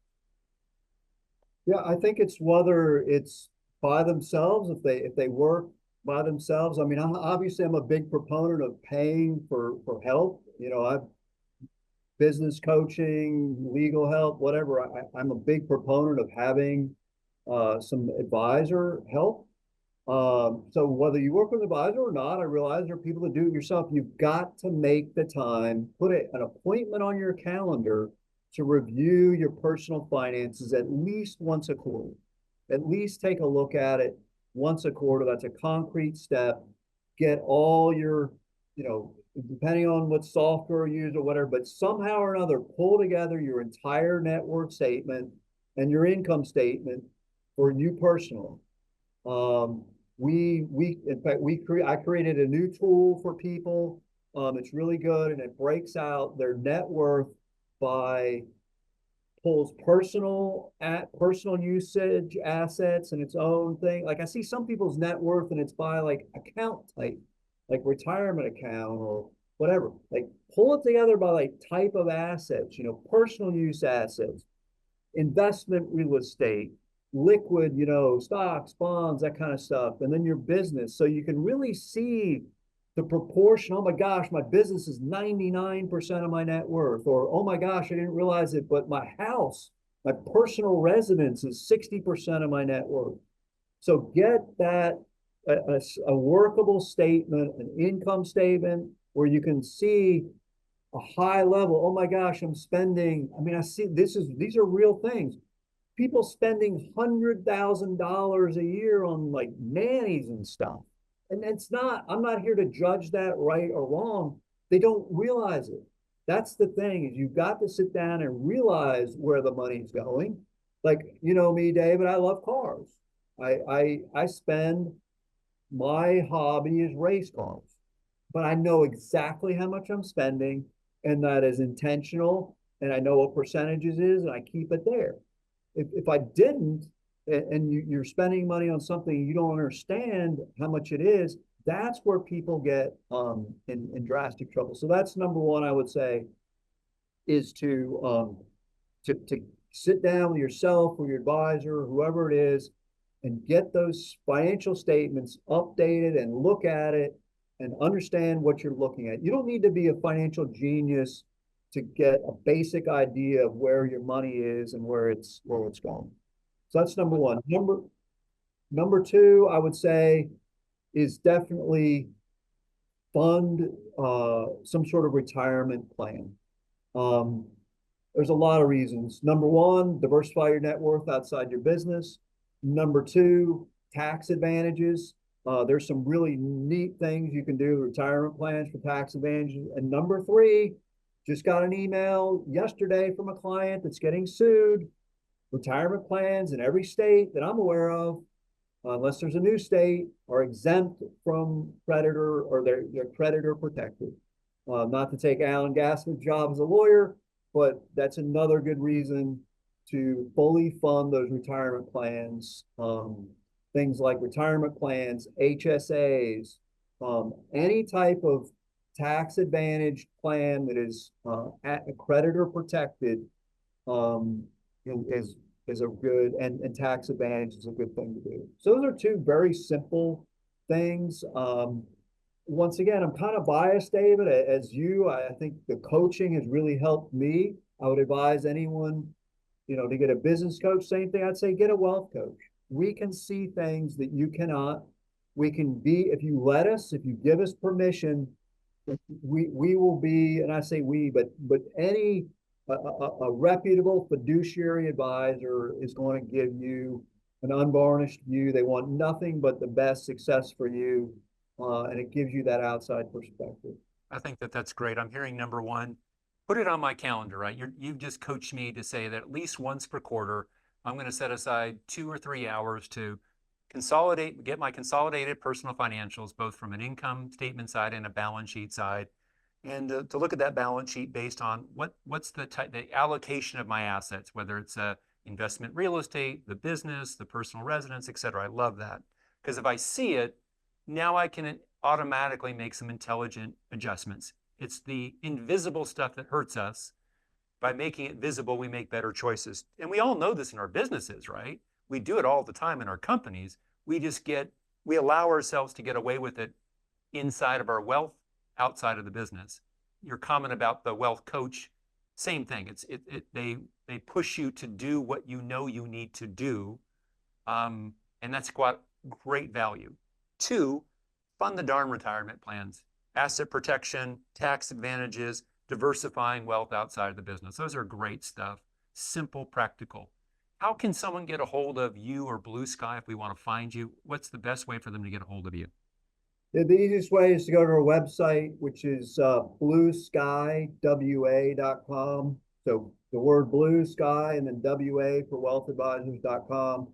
Yeah, I think it's whether it's by themselves, if they work by themselves. I mean, obviously I'm a big proponent of paying for help. I've business coaching, legal help, whatever. I'm a big proponent of having some advisor help. So whether you work with an advisor or not, I realize there are people that do it yourself. You've got to make the time, put an appointment on your calendar to review your personal finances at least once a quarter. At least take a look at it once a quarter. That's a concrete step. Get all your, depending on what software you use or whatever, but somehow or another, pull together your entire net worth statement and your income statement for you personally. In fact, I created a new tool for people. It's really good, and it breaks out their net worth by pulls personal usage assets and its own thing. Like I see some people's net worth and it's by like account type, like retirement account or whatever. Like pull it together by like type of assets, personal use assets, investment real estate, liquid, stocks, bonds, that kind of stuff, and then your business. So you can really see the proportion. Oh my gosh, my business is 99% of my net worth, or oh my gosh, I didn't realize it, but my house, my personal residence is 60% of my net worth. So get that a workable statement, an income statement where you can see a high level. Oh my gosh, I'm spending. I mean, I see these are real things. People spending $100,000 a year on like nannies and stuff. And it's not, I'm not here to judge that right or wrong. They don't realize it. That's the thing, is you've got to sit down and realize where the money's going. Like, me, David, I love cars. I spend, my hobby is race cars, but I know exactly how much I'm spending, and that is intentional, and I know what percentages is, and I keep it there. If I didn't, and you're spending money on something you don't understand how much it is, that's where people get in drastic trouble. So that's number one, I would say, is to sit down with yourself or your advisor, whoever it is, and get those financial statements updated and look at it and understand what you're looking at. You don't need to be a financial genius to get a basic idea of where your money is and where it's going. So that's number one. Number two, I would say, is definitely fund some sort of retirement plan. There's a lot of reasons. Number one, diversify your net worth outside your business. Number two, tax advantages. There's some really neat things you can do, retirement plans for tax advantages. And number three, just got an email yesterday from a client that's getting sued. Retirement plans in every state that I'm aware of, unless there's a new state, are exempt from creditor, or they're creditor protected. Not to take Alan Gassman's job as a lawyer, but that's another good reason to fully fund those retirement plans. Things like retirement plans, HSAs, any type of tax advantage plan that is creditor protected is a good, and tax advantage is a good thing to do. So those are two very simple things. Once again, I'm kind of biased, David, as you. I think the coaching has really helped me. I would advise anyone, to get a business coach. Same thing, I'd say get a wealth coach. We can see things that you cannot. We can be, if you let us, if you give us permission, we will be, and I say we, but any a reputable fiduciary advisor is going to give you an unvarnished view. They want nothing but the best success for you, and it gives you that outside perspective. I think that's great. I'm hearing number one, put it on my calendar, right? You've just coached me to say that at least once per quarter, I'm going to set aside 2 or 3 hours to get my consolidated personal financials, both from an income statement side and a balance sheet side, and to look at that balance sheet based on what's the allocation of my assets, whether it's investment real estate, the business, the personal residence, et cetera. I love that, because if I see it, now I can automatically make some intelligent adjustments. It's the invisible stuff that hurts us. By making it visible, we make better choices. And we all know this in our businesses, right? We do it all the time in our companies. We allow ourselves to get away with it inside of our wealth, outside of the business. Your comment about the wealth coach, same thing. They push you to do what you know you need to do, and that's got great value. 2, fund the darn retirement plans, asset protection, tax advantages, diversifying wealth outside of the business. Those are great stuff. Simple, practical. How can someone get a hold of you or Blue Sky if we want to find you? What's the best way for them to get a hold of you? The easiest way is to go to our website, which is blueskywa.com. So the word blue sky and then WA for wealthadvisors.com.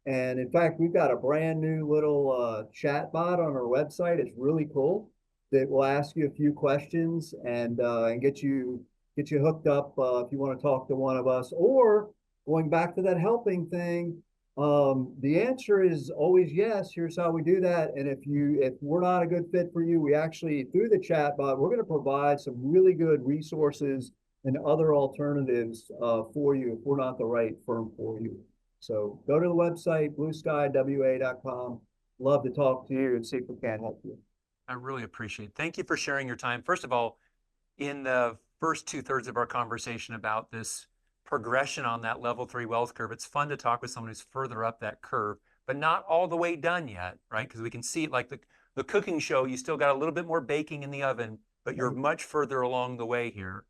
And in fact, we've got a brand new little chat bot on our website. It's really cool, that will ask you a few questions and get you hooked up if you want to talk to one of us. Or going back to that helping thing, The answer is always yes. Here's how we do that. And if we're not a good fit for you, we actually, through the chat bot, we're going to provide some really good resources and other alternatives for you if we're not the right firm for you. So go to the website, blueskywa.com. Love to talk to you and see if we can help you. I really appreciate it. Thank you for sharing your time. First of all, in the first 2/3 of our conversation about this progression on that level 3 wealth curve, it's fun to talk with someone who's further up that curve, but not all the way done yet, right? Because we can see it like the cooking show, you still got a little bit more baking in the oven, but you're much further along the way here.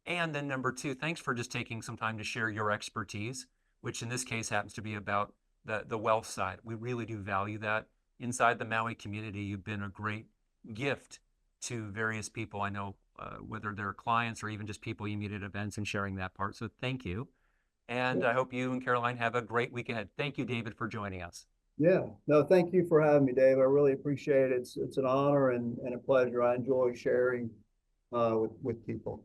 And then number two, thanks for just taking some time to share your expertise, which in this case happens to be about the wealth side. We really do value that. Inside the Maui community, you've been a great gift to various people I know, whether they're clients or even just people you meet at events, and sharing that part. So thank you. And I hope you and Caroline have a great week ahead. Thank you, David, for joining us. Yeah, no, thank you for having me, Dave. I really appreciate it. It's an honor and a pleasure. I enjoy sharing with people.